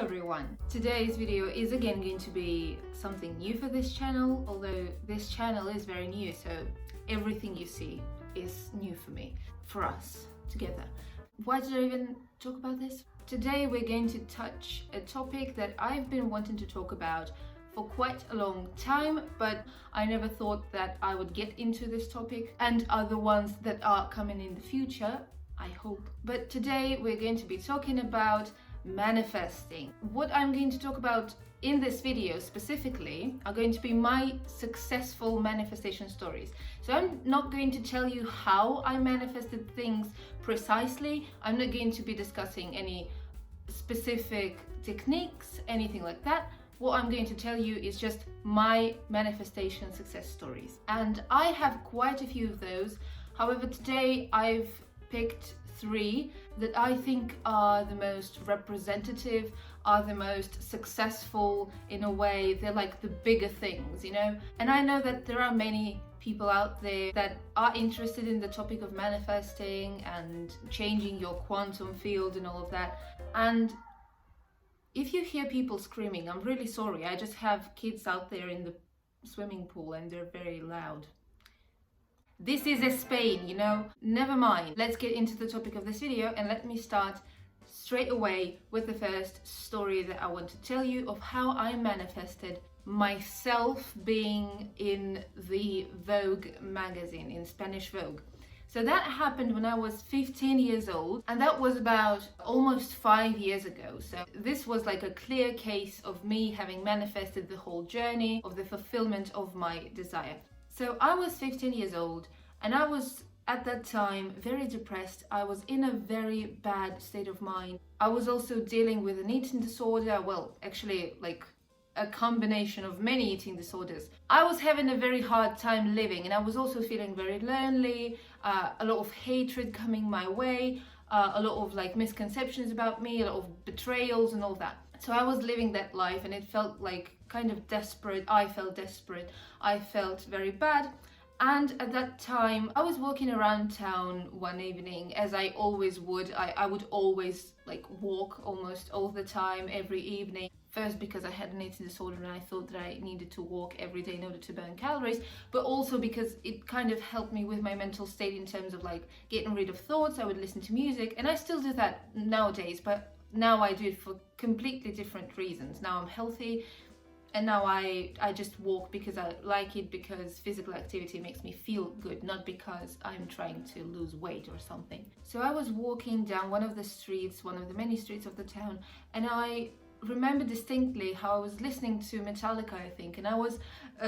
everyone! Today's video is again going to be something new for this channel, although this channel is very new, so everything you see is new for me, for us, together. Why did I even talk about this? Today we're going to touch a topic that I've been wanting to talk about for quite a long time, but I never thought that I would get into this topic and other ones that are coming in the future, I hope. But today we're going to be talking about manifesting. What I'm going to talk about in this video specifically are going to be my successful manifestation stories. So I'm not going to tell you how I manifested things precisely. I'm not going to be discussing any specific techniques, anything like that. What I'm going to tell you is just my manifestation success stories. And I have quite a few of those. However, today I've picked 3 that I think are the most representative, are the most successful in a way. They're like the bigger things, you know? And I know that there are many people out there that are interested in the topic of manifesting and changing your quantum field and all of that. And if you hear people screaming, I'm really sorry. I just have kids out there in the swimming pool and they're very loud. This is Spain, you know? Never mind. Let's get into the topic of this video and let me start straight away with the first story that I want to tell you of how I manifested myself being in the Vogue magazine, in Spanish Vogue. So that happened when I was 15 years old, and that was about almost 5 years ago. So this was like a clear case of me having manifested the whole journey of the fulfillment of my desire. So I was 15 years old and I was at that time very depressed. I was in a very bad state of mind. I was also dealing with an eating disorder. Well, actually like a combination of many eating disorders. I was having a very hard time living and I was also feeling very lonely, a lot of hatred coming my way, a lot of like misconceptions about me, a lot of betrayals and all that. So I was living that life and it felt like kind of desperate. I felt desperate. I felt very bad. And at that time, I was walking around town one evening, as I always would. I would always like walk almost all the time, every evening. First because I had an eating disorder and I thought that I needed to walk every day in order to burn calories, but also because it kind of helped me with my mental state in terms of like getting rid of thoughts. I would listen to music and I still do that nowadays, but now I do it for completely different reasons. Now I'm healthy. And now I just walk because I like it, because physical activity makes me feel good, not because I'm trying to lose weight or something. So I was walking down one of the streets, one of the many streets of the town, and I remember distinctly how I was listening to Metallica, I think, and I was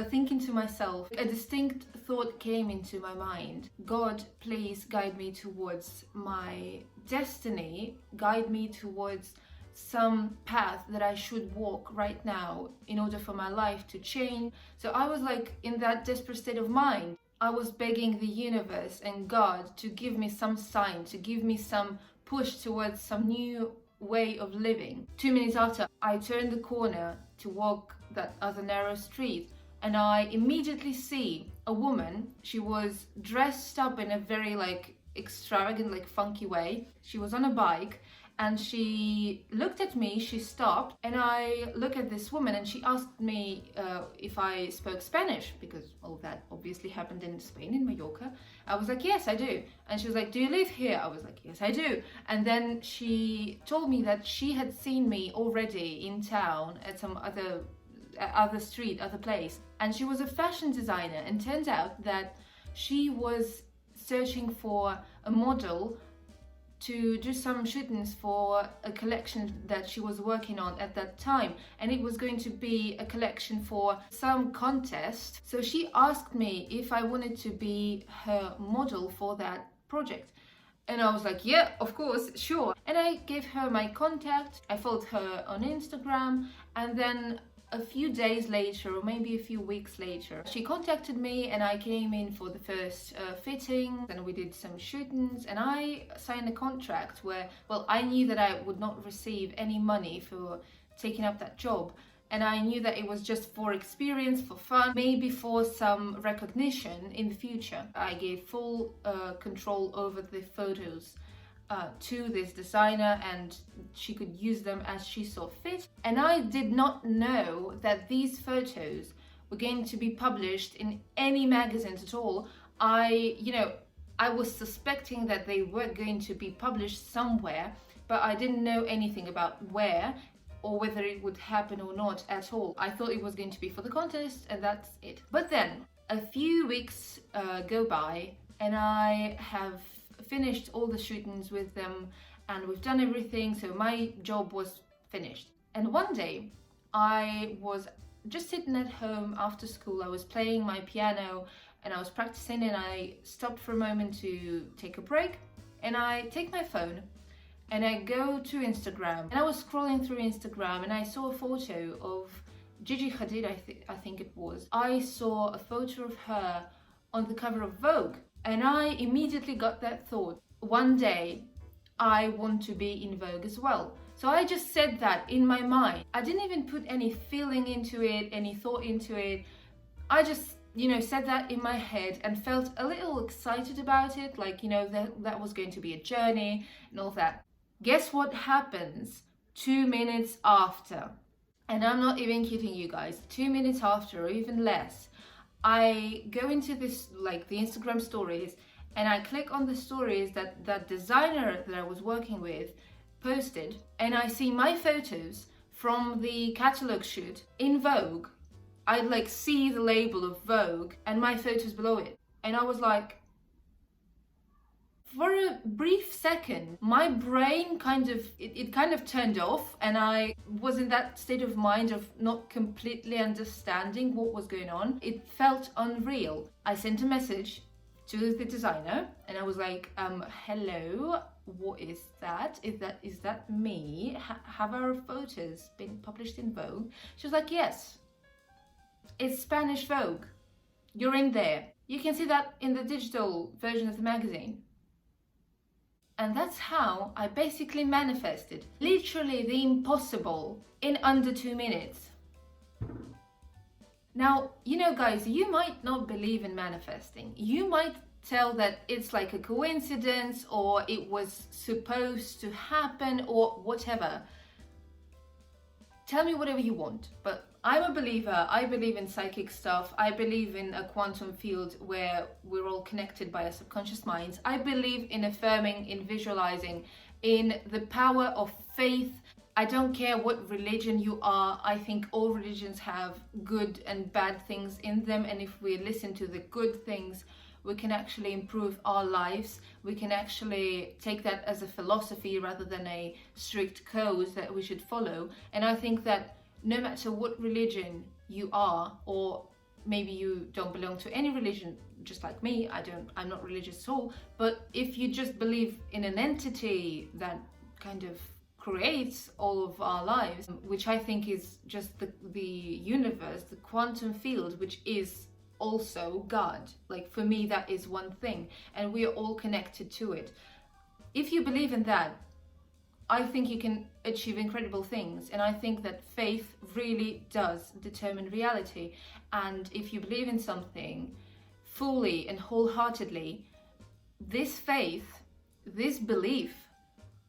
thinking to myself, a distinct thought came into my mind. God, please guide me towards my destiny, guide me towards some path that I should walk right now in order for my life to change. So I was like in that desperate state of mind. I was begging the universe and God to give me some sign, to give me some push towards some new way of living. 2 minutes after, I turned the corner to walk that other narrow street and I immediately see a woman. She was dressed up in a very like extravagant, like funky way. She was on a bike. And she looked at me, she stopped, and I look at this woman and she asked me if I spoke Spanish, because all that obviously happened in Spain, in Mallorca. I was like, yes, I do. And she was like, do you live here? I was like, yes, I do. And then she told me that she had seen me already in town at some other street, other place. And she was a fashion designer, and turns out that she was searching for a model to do some shootings for a collection that she was working on at that time, and it was going to be a collection for some contest. So she asked me if I wanted to be her model for that project, and I was like, yeah, of course, sure. And I gave her my contact, I followed her on Instagram, and then a few days later, or maybe a few weeks later, she contacted me and I came in for the first fitting, and we did some shootings, and I signed a contract where, well, I knew that I would not receive any money for taking up that job, and I knew that it was just for experience, for fun, maybe for some recognition in the future. I gave full control over the photos to this designer, and she could use them as she saw fit. And I did not know that these photos were going to be published in any magazines at all. I was suspecting that they were going to be published somewhere, but I didn't know anything about where or whether it would happen or not at all. I thought it was going to be for the contest, and that's it. But then a few weeks go by, and I have finished all the shootings with them, and we've done everything, so my job was finished. And one day I was just sitting at home after school. I was playing my piano and I was practicing, and I stopped for a moment to take a break, and I take my phone and I go to Instagram, and I was scrolling through Instagram and I saw a photo of Gigi Hadid, I think it was. I saw a photo of her on the cover of Vogue, and I immediately got that thought, one day I want to be in Vogue as well. So I just said that in my mind. I didn't even put any feeling into it, any thought into it. I just, said that in my head and felt a little excited about it, like, that was going to be a journey and all that. Guess what happens 2 minutes after? And I'm not even kidding you guys, 2 minutes after or even less, I go into this, like the Instagram stories, and I click on the stories that that designer that I was working with posted, and I see my photos from the catalog shoot in Vogue. I see the label of Vogue and my photos below it. And I was like, for a brief second, my brain kind of turned off, and I was in that state of mind of not completely understanding what was going on. It felt unreal. I sent a message to the designer and I was like, hello, what is that? Is that me? Have our photos been published in Vogue? She was like, yes, it's Spanish Vogue. You're in there. You can see that in the digital version of the magazine. And that's how I basically manifested literally the impossible in under 2 minutes. Now, guys, you might not believe in manifesting. You might tell that it's like a coincidence, or it was supposed to happen, or whatever. Tell me whatever you want, but I'm a believer. I believe in psychic stuff. I believe in a quantum field where we're all connected by our subconscious minds. I believe in affirming, in visualizing, in the power of faith. I don't care what religion you are. I think all religions have good and bad things in them, and if we listen to the good things, we can actually improve our lives. We can actually take that as a philosophy rather than a strict code that we should follow. And I think that no matter what religion you are, or maybe you don't belong to any religion, just like me, I'm not religious at all, but if you just believe in an entity that kind of creates all of our lives, which I think is just the universe, the quantum field, which is also God. Like, for me, that is one thing, and we are all connected to it. If you believe in that, I think you can achieve incredible things, and I think that faith really does determine reality. And if you believe in something fully and wholeheartedly, this faith, this belief,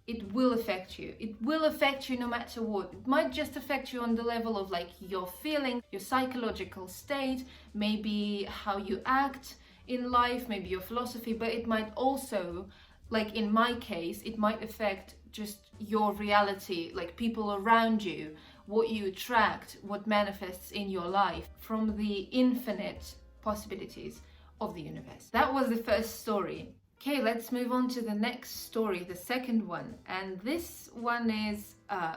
it will affect you. It will affect you no matter what. It might just affect you on the level of your feeling, your psychological state, maybe how you act in life, maybe your philosophy, but it might also, like in my case, it might affect just your reality, like people around you, what you attract, what manifests in your life from the infinite possibilities of the universe. That was the first story. Okay, let's move on to the next story, the second one. And this one is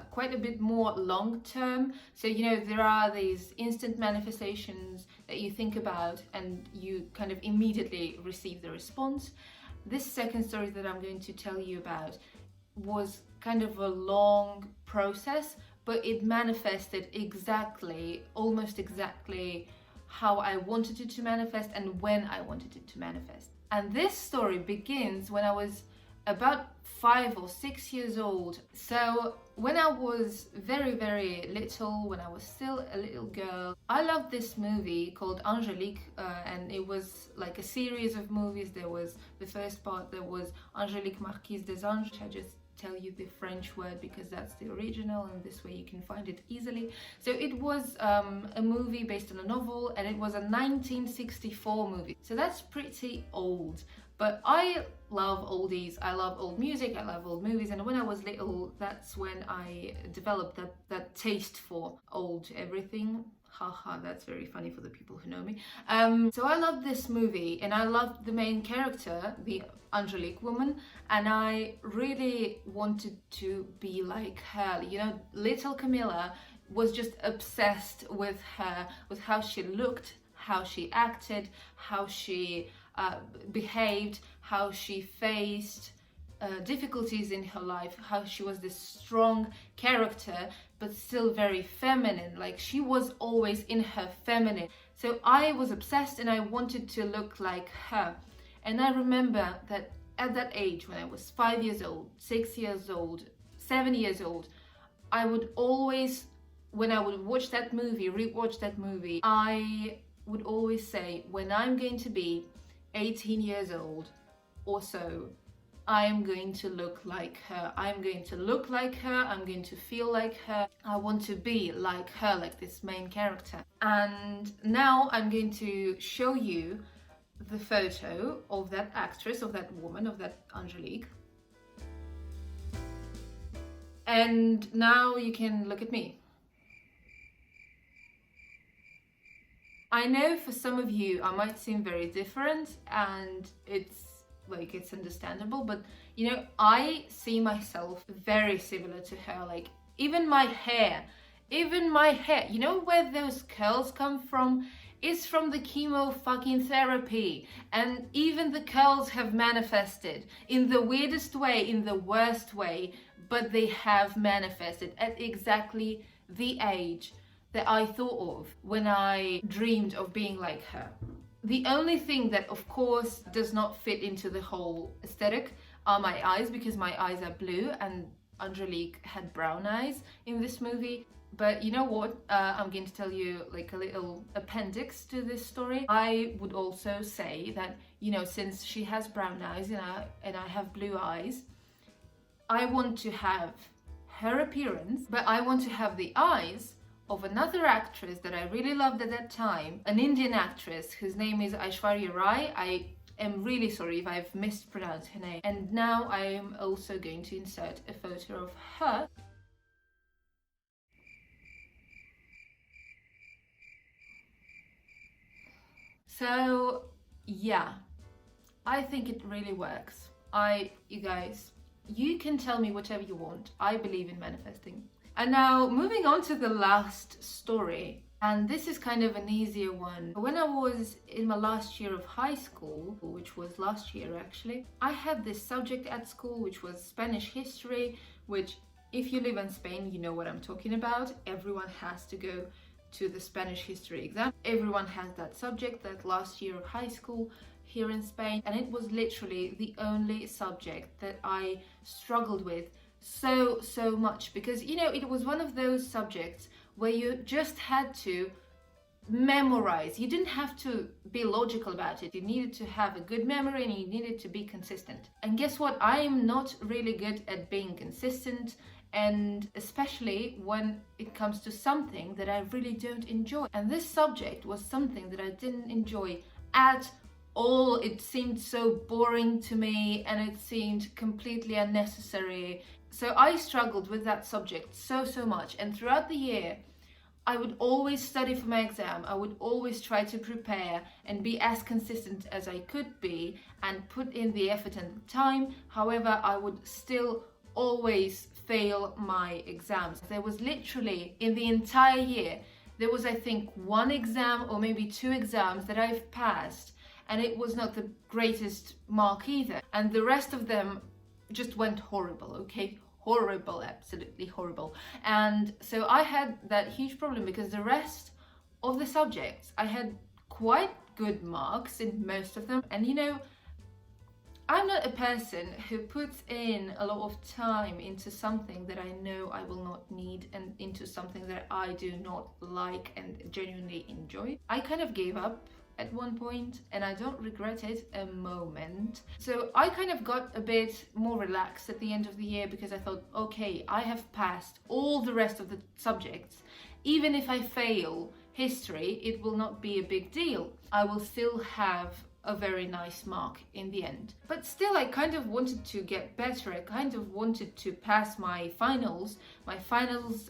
quite a bit more long-term. So, there are these instant manifestations that you think about and you kind of immediately receive the response. This second story that I'm going to tell you about was kind of a long process, but it manifested exactly, almost exactly how I wanted it to manifest and when I wanted it to manifest. And this story begins when I was about 5 or 6 years old. So when I was very, very little, when I was still a little girl, I loved this movie called Angélique, and it was like a series of movies. There was the first part, there was Angélique Marquise des Anges. I just tell you the French word because that's the original, and this way you can find it easily. So it was a movie based on a novel, and it was a 1964 movie. So that's pretty old. But I love oldies, I love old music, I love old movies, and when I was little, that's when I developed that taste for old everything. Haha, that's very funny for the people who know me. So I loved this movie, and I loved the main character, the Angelique woman, and I really wanted to be like her. You know, little Camilla was just obsessed with her, with how she looked, how she acted, how she behaved, how she faced difficulties in her life, how she was this strong character but still very feminine. Like, she was always in her feminine. So I was obsessed and I wanted to look like her. And I remember that at that age, when I was 5 years old, 6 years old, 7 years old, I would always, when I would watch that movie, rewatch that movie, I would always say, when I'm going to be 18 years old or so, I am going to look like her. I'm going to look like her. I'm going to feel like her. I want to be like her, like this main character. And now I'm going to show you the photo of that actress, of that woman, of that Angelique. And now you can look at me. I know for some of you I might seem very different, and it's understandable, but you know, I see myself very similar to her. Like, even my hair, you know where those curls come from? It's from the chemo fucking therapy, and even the curls have manifested in the weirdest way, in the worst way, but they have manifested at exactly the age that I thought of when I dreamed of being like her. The only thing that, of course, does not fit into the whole aesthetic are my eyes, because my eyes are blue and Angelique had brown eyes in this movie. But you know what? I'm going to tell you like a little appendix to this story. I would also say that, you know, since she has brown eyes and I have blue eyes, I want to have her appearance, but I want to have the eyes of another actress that I really loved at that time, an Indian actress whose name is Aishwarya Rai. I am really sorry if I've mispronounced her name. And now I am also going to insert a photo of her. So yeah, I think it really works. You guys, you can tell me whatever you want. I believe in manifesting. And now moving on to the last story, and this is kind of an easier one. When I was in my last year of high school, which was last year actually, I had this subject at school which was Spanish history, which if you live in Spain, you know what I'm talking about. Everyone has to go to the Spanish history exam. Everyone has that subject, that last year of high school here in Spain, and it was literally the only subject that I struggled with so much, because you know, it was one of those subjects where you just had to memorize. You didn't have to be logical about it. You needed to have a good memory and you needed to be consistent. And guess what? I am not really good at being consistent, and especially when it comes to something that I really don't enjoy. And this subject was something that I didn't enjoy at all. It seemed so boring to me and it seemed completely unnecessary. So I struggled with that subject so much, and throughout the year I would always study for my exam. I would always try to prepare and be as consistent as I could be and put in the effort and the time. However, I would still always fail my exams. There was literally, in the entire year, there was I think one exam or maybe two exams that I've passed, and it was not the greatest mark either. And the rest of them just went horrible, okay? Horrible, absolutely horrible. And so I had that huge problem, because the rest of the subjects I had quite good marks in most of them. And you know, I'm not a person who puts in a lot of time into something that I know I will not need and into something that I do not like and genuinely enjoy. I kind of gave up at one point and I don't regret it a moment. So I kind of got a bit more relaxed at the end of the year because I thought, okay, I have passed all the rest of the subjects. Even if I fail history, it will not be a big deal. I will still have a very nice mark in the end. But still, I kind of wanted to get better. I kind of wanted to pass my finals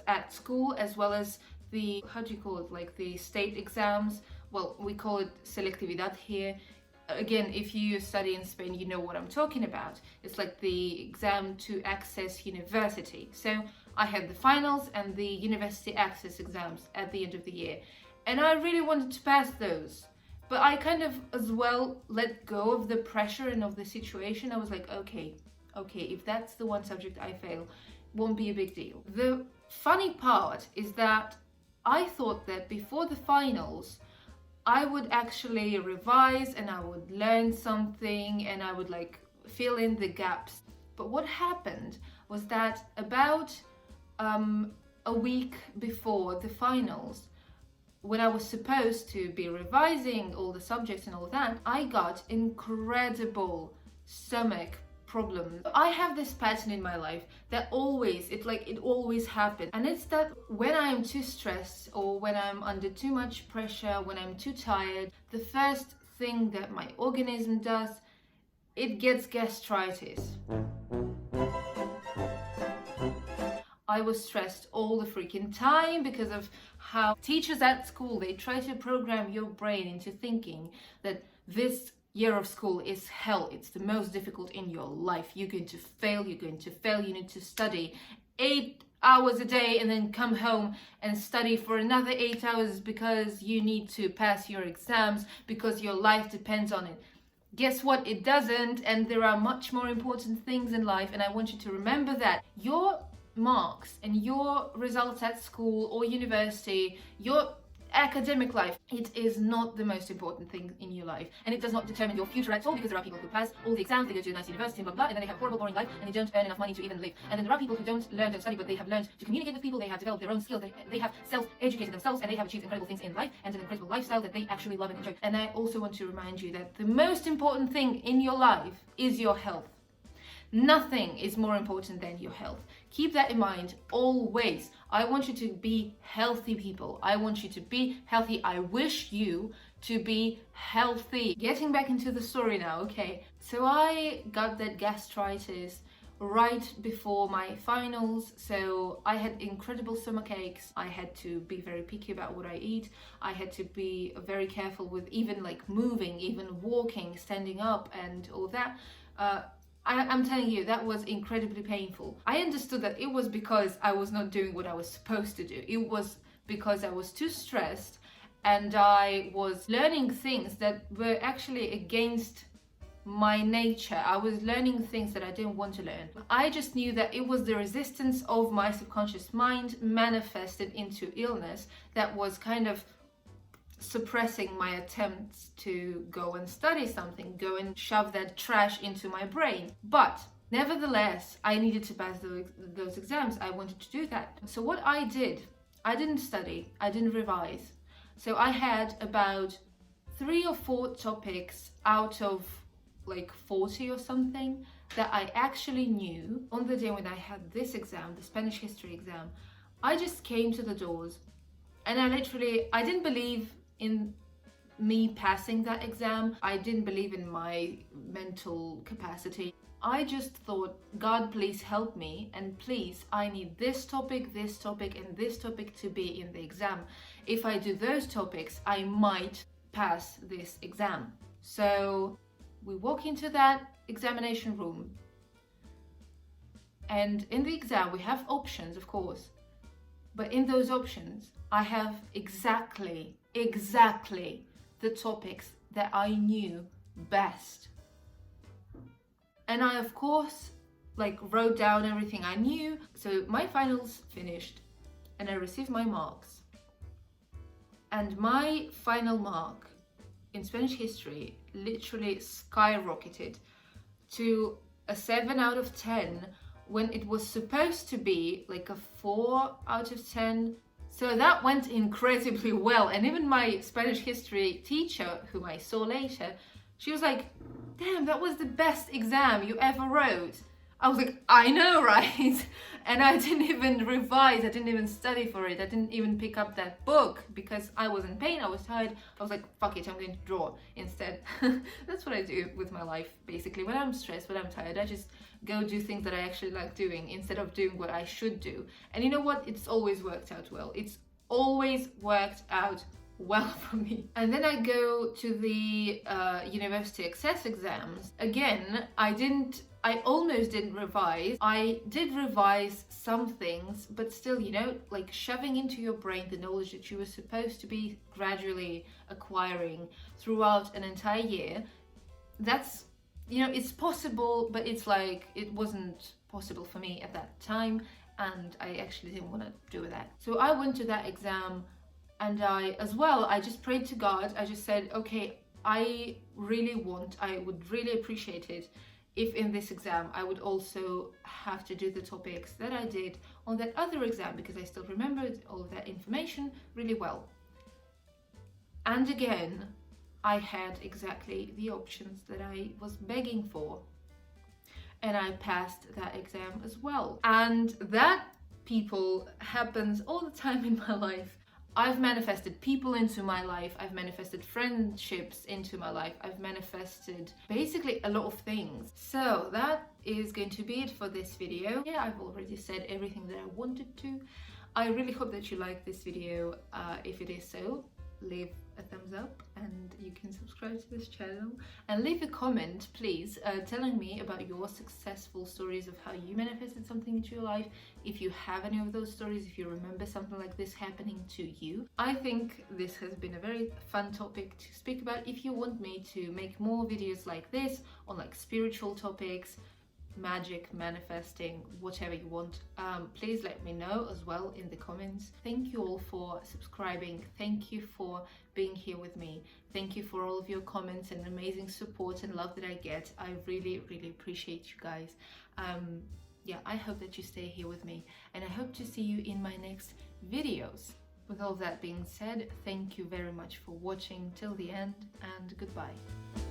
at school, as well as the, how do you call it, like the state exams. Well, we call it selectividad here. Again, if you study in Spain, you know what I'm talking about. It's like the exam to access university. So I had the finals and the university access exams at the end of the year. And I really wanted to pass those. But I kind of as well let go of the pressure and of the situation. I was like, okay, if that's the one subject I fail, won't be a big deal. The funny part is that I thought that before the finals, I would actually revise and I would learn something and I would like fill in the gaps. But what happened was that about a week before the finals, when I was supposed to be revising all the subjects and all that, I got incredible stomach problems. I have this pattern in my life that it always happens. And it's that when I'm too stressed or when I'm under too much pressure, when I'm too tired, the first thing that my organism does, it gets gastritis. I was stressed all the freaking time because of how teachers at school, they try to program your brain into thinking that this year of school is hell. It's the most difficult in your life. You're going to fail. You need to study 8 hours a day and then come home and study for another 8 hours because you need to pass your exams because your life depends on it. Guess what? It doesn't, and there are much more important things in life, and I want you to remember that. Your marks and your results at school or university, your academic life, it is not the most important thing in your life, and it does not determine your future at all, because there are people who pass all the exams, they go to a nice university and blah blah, and then they have a horrible boring life and they don't earn enough money to even live. And then there are people who don't study, but they have learned to communicate with people, they have developed their own skills, they have self-educated themselves, and they have achieved incredible things in life and an incredible lifestyle that they actually love and enjoy. And I also want to remind you that the most important thing in your life is your health. Nothing is more important than your health. Keep that in mind always. I want you to be healthy people. I want you to be healthy. I wish you to be healthy. Getting back into the story now, okay. So I got that gastritis right before my finals, so I had incredible stomach aches. I had to be very picky about what I eat. I had to be very careful with even like moving, even walking, standing up and all that. I'm telling you, that was incredibly painful. I understood that it was because I was not doing what I was supposed to do. It was because I was too stressed and I was learning things that were actually against my nature. I was learning things that I didn't want to learn. I just knew that it was the resistance of my subconscious mind manifested into illness that was kind of suppressing my attempts to go and study something, go and shove that trash into my brain. But nevertheless, I needed to pass those exams. I wanted to do that. So what I did, I didn't study, I didn't revise. So I had about 3 or 4 topics out of like 40 or something that I actually knew. On the day when I had this exam, the Spanish history exam, I just came to the doors and I didn't believe in me passing that exam. I didn't believe in my mental capacity. I just thought, God, please help me, and please, I need this topic, and this topic to be in the exam. If I do those topics, I might pass this exam. So we walk into that examination room, and in the exam we have options, of course, but in those options I have exactly the topics that I knew best. And I, of course, wrote down everything I knew. So my finals finished and I received my marks. And my final mark in Spanish history literally skyrocketed to a 7 out of 10 when it was supposed to be like a 4 out of 10. So that went incredibly well. And even my Spanish history teacher, whom I saw later, she was like, damn, that was the best exam you ever wrote. I was like, I know, right? And I didn't even revise, I didn't even study for it, I didn't even pick up that book because I was in pain, I was tired. I was like, fuck it, I'm going to draw instead. That's what I do with my life, basically. When I'm stressed, when I'm tired, I just go do things that I actually like doing instead of doing what I should do. And you know what? It's always worked out well. It's always worked out well for me. And then I go to the university access exams. Again, I almost didn't revise. I did revise some things, but still, you know, like shoving into your brain the knowledge that you were supposed to be gradually acquiring throughout an entire year, that's, you know, it's possible, but it's like, it wasn't possible for me at that time, and I actually didn't want to do that. So I went to that exam, and I just prayed to God. I just said, okay, I would really appreciate it if in this exam I would also have to do the topics that I did on that other exam, because I still remembered all of that information really well. And again, I had exactly the options that I was begging for. And I passed that exam as well. And that, people, happens all the time in my life. I've manifested people into my life, I've manifested friendships into my life, I've manifested basically a lot of things. So that is going to be it for this video. Yeah, I've already said everything that I wanted to. I really hope that you like this video. If it is so, leave a thumbs up, and you can subscribe to this channel and leave a comment, please, telling me about your successful stories of how you manifested something into your life. If you have any of those stories, if you remember something like this happening to you. I think this has been a very fun topic to speak about. If you want me to make more videos like this on like spiritual topics, magic, manifesting, whatever you want, please let me know as well in the comments. Thank you all for subscribing. Thank you for being here with me. Thank you for all of your comments and amazing support and love that I get. I really, really appreciate you guys. Yeah, I hope that you stay here with me, and I hope to see you in my next videos. With all that being said, thank you very much for watching till the end, and goodbye.